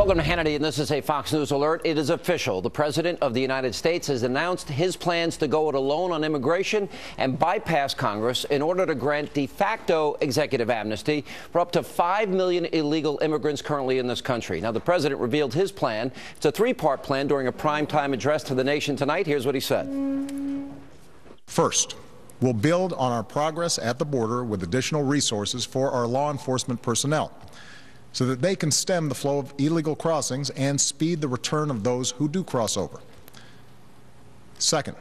Welcome to Hannity, and this is a Fox News alert. It is official. The President of the United States has announced his plans to go it alone on immigration and bypass Congress in order to grant de facto executive amnesty for up to 5 million illegal immigrants currently in this country. Now, the President revealed his plan. It's a three-part plan during a primetime address to the nation tonight. Here's what he said. First, we'll build on our progress at the border with additional resources for our law enforcement personnel, so that they can stem the flow of illegal crossings and speed the return of those who do cross over. Second,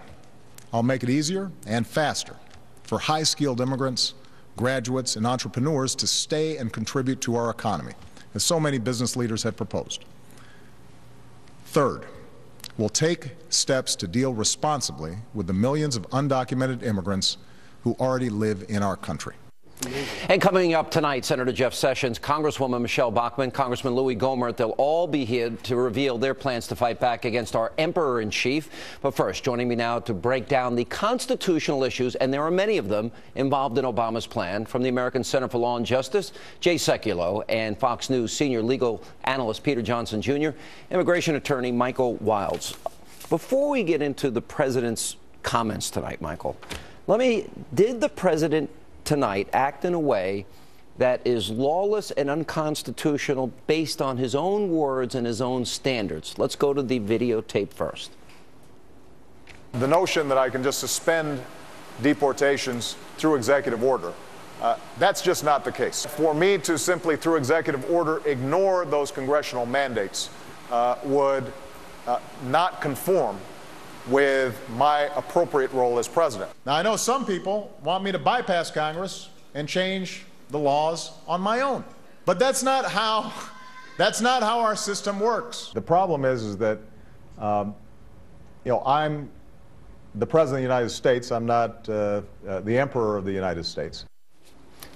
I'll make it easier and faster for high-skilled immigrants, graduates, and entrepreneurs to stay and contribute to our economy, as so many business leaders have proposed. Third, we'll take steps to deal responsibly with the millions of undocumented immigrants who already live in our country. And coming up tonight, Senator Jeff Sessions, Congresswoman Michelle Bachmann, Congressman Louis Gohmert, they'll all be here to reveal their plans to fight back against our emperor-in-chief. But first, joining me now to break down the constitutional issues, and there are many of them involved in Obama's plan, from the American Center for Law and Justice, Jay Sekulow, and Fox News senior legal analyst Peter Johnson, Jr., immigration attorney Michael Wilds. Before we get into the president's comments tonight, Michael, did the president tonight act in a way that is lawless and unconstitutional based on his own words and his own standards? Let's go to the videotape first. The notion that I can just suspend deportations through executive order, that's just not the case. For me to simply, through executive order, ignore those congressional mandates would not conform with my appropriate role as president. Now, I know some people want me to bypass Congress and change the laws on my own, but that's not how our system works. The problem is that, I'm the president of the United States. I'm not the emperor of the United States.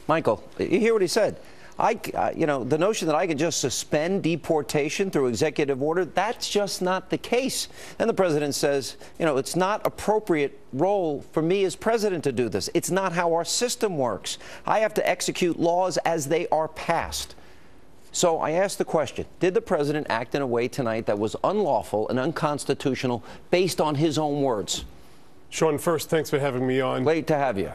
Michael, you hear what he said. The notion that I can just suspend deportation through executive order, that's just not the case. And the president says, it's not appropriate role for me as president to do this. It's not how our system works. I have to execute laws as they are passed. So I asked the question, did the president act in a way tonight that was unlawful and unconstitutional based on his own words? Sean, first, thanks for having me on. Great to have you.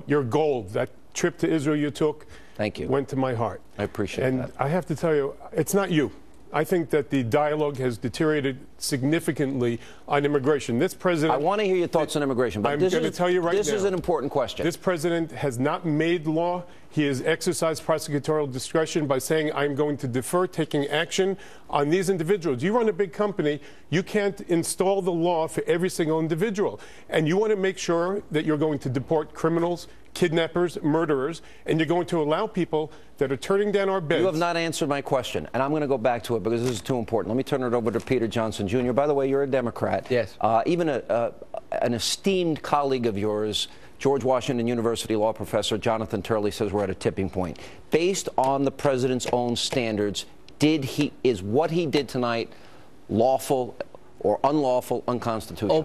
You're gold. That trip to Israel you took, thank you, went to my heart. I appreciate that. And I have to tell you, it's not you. I think that the dialogue has deteriorated significantly on immigration. This president... I want to hear your thoughts on immigration, but I'm going to tell you right now. This is an important question. This president has not made law. He has exercised prosecutorial discretion by saying, I'm going to defer taking action on these individuals. You run a big company. You can't install the law for every single individual. And you want to make sure that you're going to deport criminals, kidnappers, murderers, and you're going to allow people that are turning down our beds. You have not answered my question, and I'm going to go back to it because this is too important. Let me turn it over to Peter Johnson, Jr. By the way, you're a Democrat. Yes. Even an esteemed colleague of yours, George Washington University law professor Jonathan Turley, says we're at a tipping point. Based on the president's own standards, is what he did tonight lawful or unlawful, unconstitutional?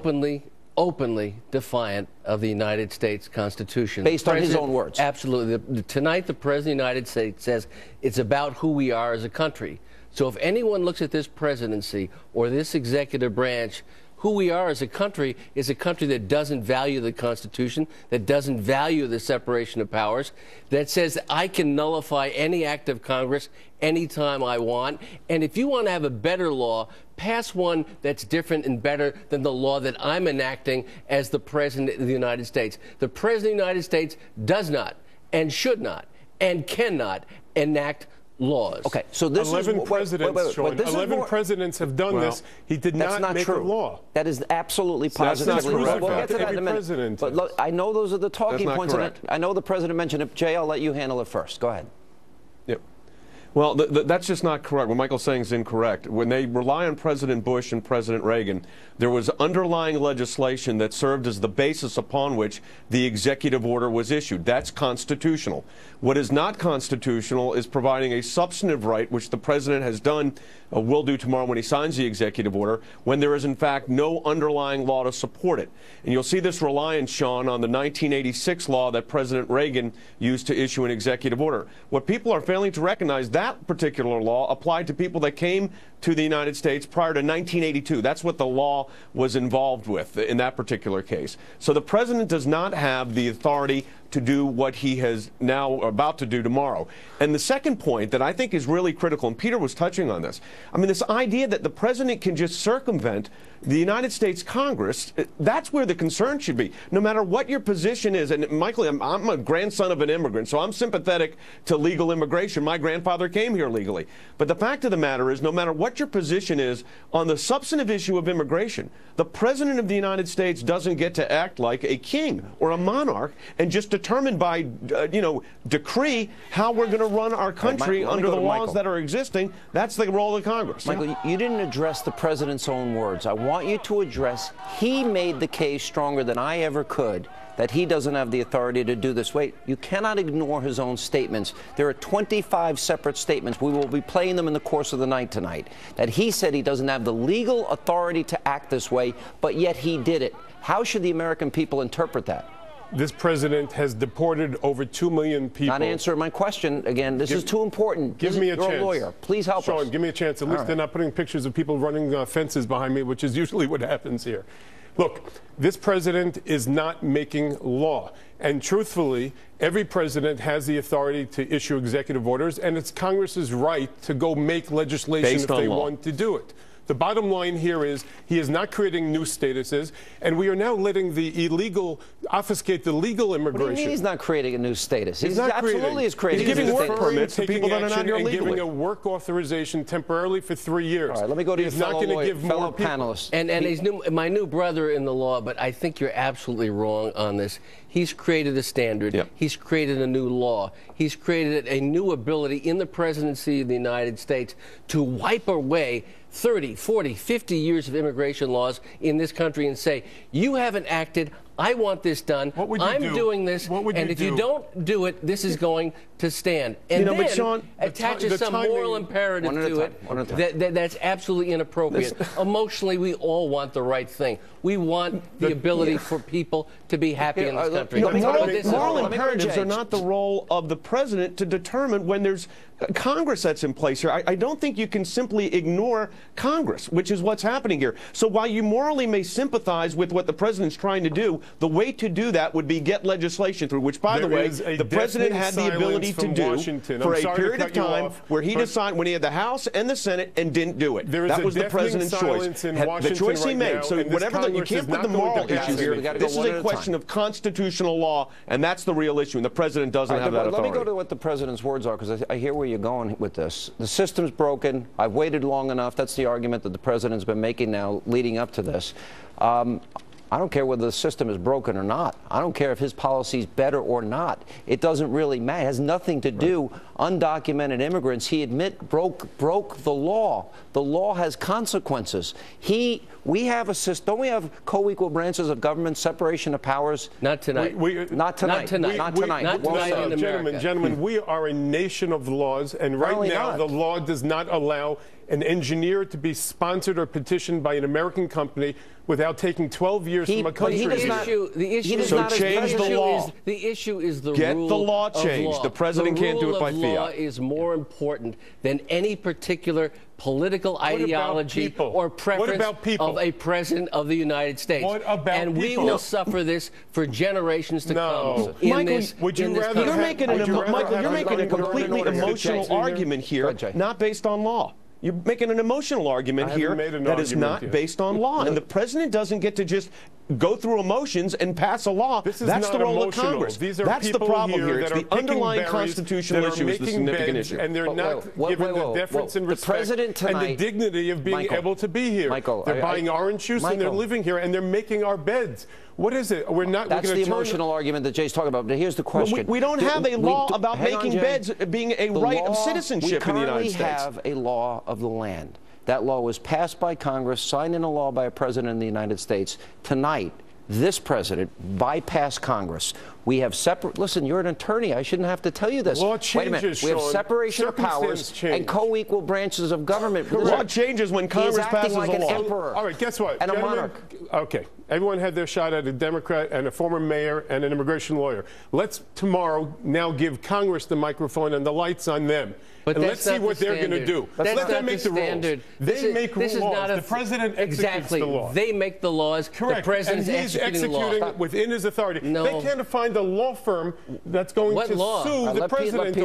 Openly defiant of the United States Constitution. Based on his own words. Absolutely. Tonight, the President of the United States says it's about who we are as a country. So if anyone looks at this presidency or this executive branch, who we are as a country is a country that doesn't value the Constitution, that doesn't value the separation of powers, that says I can nullify any act of Congress anytime I want. And if you want to have a better law, pass one that's different and better than the law that I'm enacting as the President of the United States. The President of the United States does not and should not and cannot enact laws. Okay, so this 11 presidents, Sean, 11 presidents have done this. He did not make a law. That is absolutely positively correct. We'll get to that in a minute. But look, I know those are the talking points. I know the president mentioned it. Jay, I'll let you handle it first. Go ahead. Yep. Well, that's just not correct. What Michael's saying is incorrect. When they rely on President Bush and President Reagan, there was underlying legislation that served as the basis upon which the executive order was issued. That's constitutional. What is not constitutional is providing a substantive right, which the president has done, will do tomorrow when he signs the executive order, when there is, in fact, no underlying law to support it. And you'll see this reliance, Sean, on the 1986 law that President Reagan used to issue an executive order. What people are failing to recognize, that that particular law applied to people that came to the United States prior to 1982. That's what the law was involved with in that particular case. So the president does not have the authority to do what he has now about to do tomorrow. And the second point that I think is really critical, and Peter was touching on this, I mean, this idea that the president can just circumvent the United States Congress, that's where the concern should be. No matter what your position is, and Michael, I'm a grandson of an immigrant, so I'm sympathetic to legal immigration. My grandfather came here legally. But the fact of the matter is, no matter what your position is on the substantive issue of immigration, the president of the United States doesn't get to act like a king or a monarch and just determine by, decree how we're going to run our country under the laws that are existing. That's the role of Congress. Michael, you didn't address the president's own words. I want you to address, he made the case stronger than I ever could that he doesn't have the authority to do this. Wait, you cannot ignore his own statements. There are 25 separate statements. We will be playing them in the course of the night tonight. That he said he doesn't have the legal authority to act this way, but yet he did it. How should the American people interpret that? This president has deported over 2 million people. Not answering my question again. This is too important. Give me a chance. You're a lawyer. Please help us. Sean, give me a chance. At least they're not putting pictures of people running fences behind me, which is usually what happens here. Look, this president is not making law. And truthfully, every president has the authority to issue executive orders, and it's Congress's right to go make legislation if they want to do it. The bottom line here is he is not creating new statuses, and we are now letting the illegal obfuscate the legal immigration. What do you mean he's not creating a new status? He's not absolutely is creating. He's giving work permits to people that are not here legally. Giving a work authorization temporarily for 3 years. All right, let me go to your fellow panelists. And he's my new brother in the law, but I think you're absolutely wrong on this. He's created a standard. Yep. He's created a new law. He's created a new ability in the presidency of the United States to wipe away 30, 40, 50 years of immigration laws in this country and say, you haven't acted, I want this done, I'm doing this, and if you don't do it, this is going to stand. And then Sean, attaches some moral imperative to it that's absolutely inappropriate. Emotionally, we all want the right thing. We want the ability for people to be happy in this country. Moral imperatives are not the role of the president to determine when there's Congress that's in place here. I don't think you can simply ignore Congress, which is what's happening here. So while you morally may sympathize with what the president's trying to do, the way to do that would be get legislation through, which, by the way, the president had the ability to do for a period of time where he decided when he had the House and the Senate and didn't do it. That was the president's choice. The choice he made. So whatever you can't put the moral issues here. This is a question of constitutional law, and that's the real issue, and the president doesn't have that authority. Let me go to what the president's words are, because I hear where you're going with this. The system's broken. I've waited long enough. That's the argument that the president's been making now leading up to this. I don't care whether the system is broken or not. I don't care if his policy is better or not. It doesn't really matter. It has nothing to do. Undocumented immigrants, he broke the law. The law has consequences. We have a system. Don't we have co-equal branches of government, separation of powers? Not tonight. Not tonight. Gentlemen, we are a nation of laws, and right now the law does not allow an engineer to be sponsored or petitioned by an American company without taking 12 years from a country. The issue is the Get rule the law of changed. law. The president can't do it by The rule of law fiat. is more important than any particular political ideology or preference of a president of the United States. And we will suffer this for generations to come. Michael, you're making a completely emotional argument here, not based on law. You're making an emotional argument here that is not based on law. And the president doesn't get to just go through emotions and pass a law. That's the role of Congress. That's the problem here. It's the underlying constitutional issue is the significant issue. And they're not given the deference and respect and the dignity of being able to be here. They're buying orange juice and they're living here and they're making our beds. What is it? That's the emotional argument that Jay's talking about. But here's the question. We don't have a law about making beds being a right of citizenship in the United States. We currently have a law of the land. That law was passed by Congress, signed into law by a president of the United States. Tonight, this president bypassed Congress. We have separate. Listen, you're an attorney. I shouldn't have to tell you this. Law changes, wait a minute. We have separation of powers and co-equal branches of government. The law changes when Congress passes a law. An emperor. All right, guess what? And a monarch. Okay. Everyone had their shot at a Democrat and a former mayor and an immigration lawyer. Let's tomorrow now give Congress the microphone and the lights on them. But and let's see what they're going to do. Let them make the rules. They make rules. The president executes the law. They make the laws. Correct. The president's and he's executing within his authority. No. They can't find a law firm that's going to sue the president.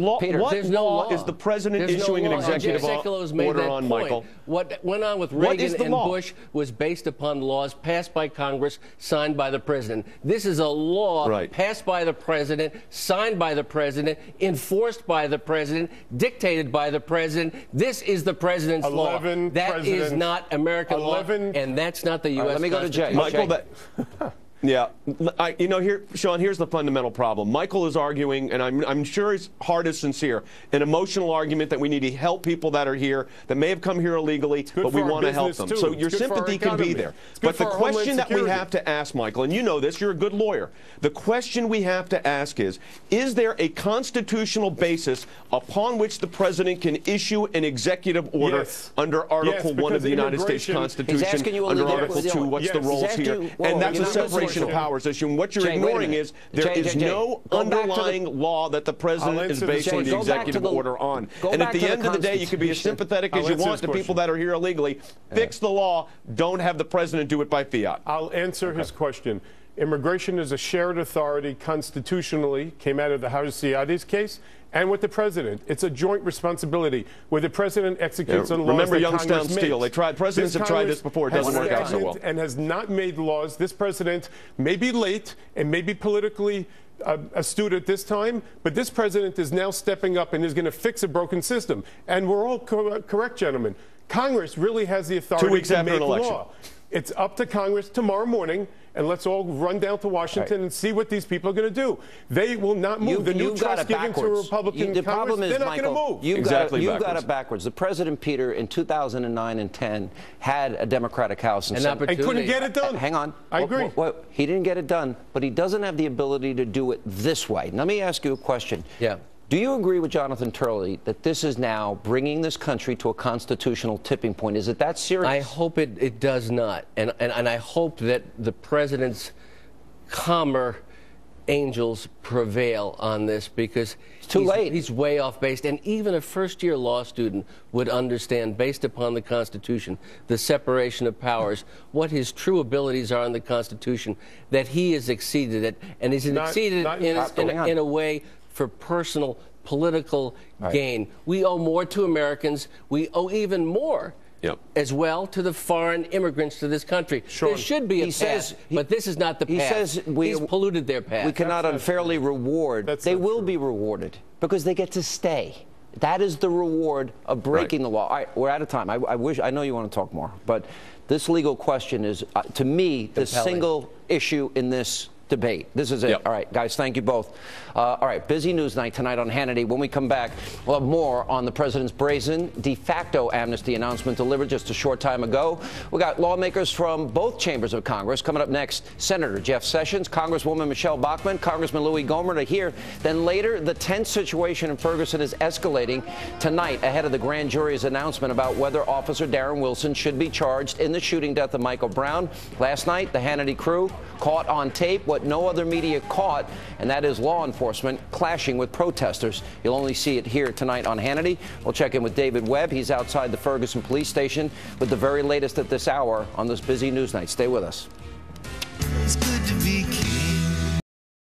What law is the president issuing an executive order on, Michael? What went on with Reagan and Bush was based upon laws passed by Congress, signed by the president. This is a law passed by the president, signed by the president, enforced by the president, dictated by the president. This is the president's law. That is not American law, and that's not the U.S. Let me go to Jay. Michael, yeah, here, Sean, here's the fundamental problem. Michael is arguing, and I'm sure his heart is sincere, an emotional argument that we need to help people that are here, that may have come here illegally, but we want to help them. So your sympathy can be there. But the question that we have to ask, Michael, and you know this, you're a good lawyer, the question we have to ask is there a constitutional basis upon which the president can issue an executive order under Article 1 of the United States Constitution, under Article 2, what's the roles here? And that's a separation of powers issue. And what you're ignoring is there is no underlying law that the president is basing the executive order on. And at the end of the day, you can be as sympathetic as you want to people that are here illegally. Fix the law. Don't have the president do it by fiat. I'll answer his question. Immigration is a shared authority constitutionally, came out of the Hannity case, and with the president. It's a joint responsibility where the president executes on laws remember that Youngstown Congress Steel. makes. Presidents have tried this before. It doesn't work out so well. And has not made laws. This president may be late and may be politically astute at this time, but this president is now stepping up and is going to fix a broken system. And we're all correct, gentlemen. Congress really has the authority 2 weeks to after make an election. law. It's up to Congress tomorrow morning, and let's all run down to Washington and see what these people are going to do. They will not move. The new trust given to a Republican the problem Congress, is, they're not going to move. You've got it backwards. The President, Peter, in 2009 and 10, had a Democratic House and couldn't get it done. Hang on. I agree. He didn't get it done, but he doesn't have the ability to do it this way. Let me ask you a question. Yeah. Do you agree with Jonathan Turley that this is now bringing this country to a constitutional tipping point? Is it that serious? I hope it does not. And I hope that the president's calmer angels prevail on this, because it's too late. He's way off base. And even a first-year law student would understand, based upon the Constitution, the separation of powers, what his true abilities are in the Constitution, that he has exceeded it. And he's exceeded in a way for personal political gain. We owe more to Americans. We owe even more as well to the foreign immigrants to this country. There should be a path, but this is not the path. He says he's polluted their path. We cannot unfairly reward. They will be rewarded because they get to stay. That is the reward of breaking the law. All right, we're out of time. I know you want to talk more, but this legal question is, to me, the single issue in this debate. This is it. All right, guys, thank you both. All right, busy news night tonight on Hannity. When we come back, we'll have more on the president's brazen de facto amnesty announcement delivered just a short time ago. We got lawmakers from both chambers of Congress. Coming up next, Senator Jeff Sessions, Congresswoman Michelle Bachmann, Congressman Louis Gohmert are here. Then later, the tense situation in Ferguson is escalating tonight ahead of the grand jury's announcement about whether Officer Darren Wilson should be charged in the shooting death of Michael Brown. Last night, the Hannity crew caught on tape what no other media caught, and that is law enforcement clashing with protesters. You'll only see it here tonight on Hannity. We'll check in with David Webb. He's outside the Ferguson police station with the very latest at this hour on this busy news night. Stay with us.